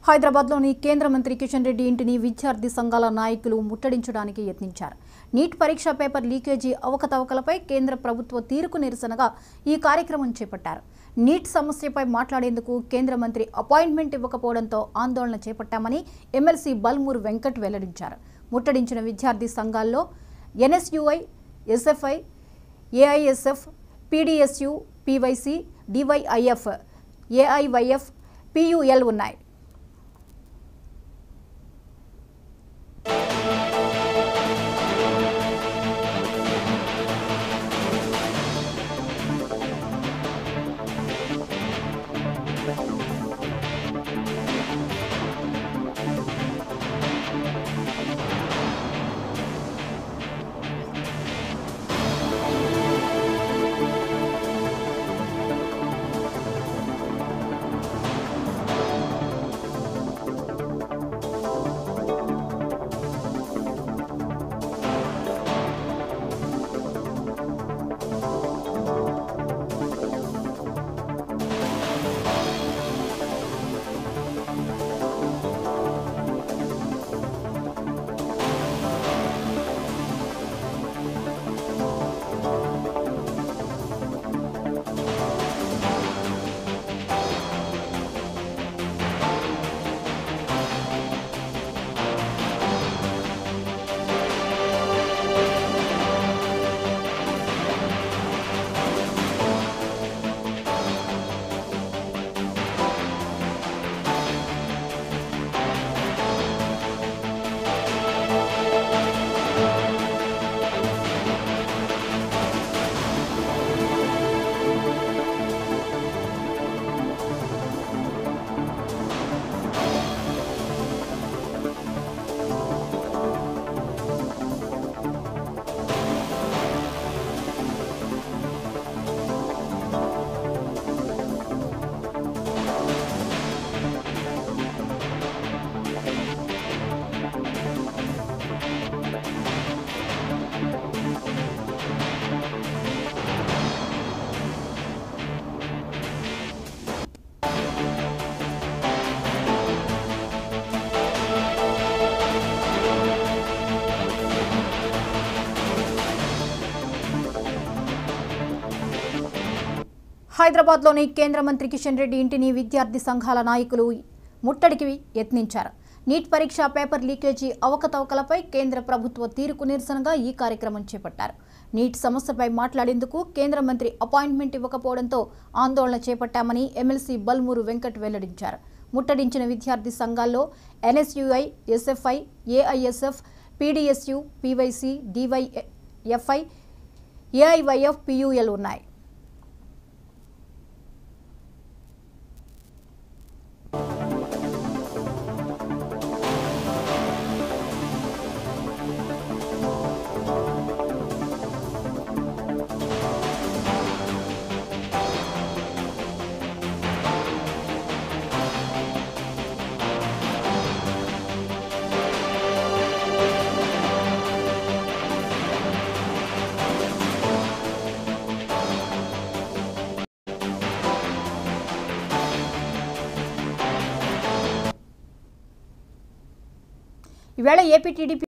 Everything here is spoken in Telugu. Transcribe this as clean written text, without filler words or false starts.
హైదరాబాద్లోని కేంద్ర మంత్రి కిషన్ రెడ్డి ఇంటిని విద్యార్థి సంఘాల నాయకులు ముట్టడించడానికి యత్నించారు. నీట్ పరీక్ష పేపర్ లీకేజీ అవకతవకలపై కేంద్ర ప్రభుత్వ తీరుకు నిరసనగా ఈ కార్యక్రమం చేపట్టారు. నీట్ సమస్యపై మాట్లాడేందుకు కేంద్ర మంత్రి అపాయింట్మెంట్ ఇవ్వకపోవడంతో ఆందోళన చేపట్టామని ఎమ్మెల్సీ బల్మూరు వెంకట్ వెల్లడించారు. ముట్టడించిన విద్యార్థి సంఘాల్లో NSUI, SFI, AISF, PDSU, PYC, DYIF, AIYF, PUL ఉన్నాయి. హైదరాబాద్లోని కేంద్ర మంత్రి కిషన్ రెడ్డి ఇంటిని విద్యార్థి సంఘాల నాయకులు ముట్టడికి యత్నించారు. నీట్ పరీక్ష పేపర్ లీకేజీ అవకతవకలపై కేంద్ర ప్రభుత్వ తీరుకు నిరసనగా ఈ కార్యక్రమం చేపట్టారు. నీట్ సమస్యపై మాట్లాడేందుకు కేంద్ర మంత్రి అపాయింట్మెంట్ ఇవ్వకపోవడంతో ఆందోళన చేపట్టామని ఎమ్మెల్సీ బల్మూరు వెంకట్ వెల్లడించారు. ముట్టడించిన విద్యార్థి సంఘాల్లో NSUI, SFI, AISF, PDSU, PYC, DYFI, AIYF, PUL ఉన్నాయి. ఈవేళ ఏపీ టీడీపీ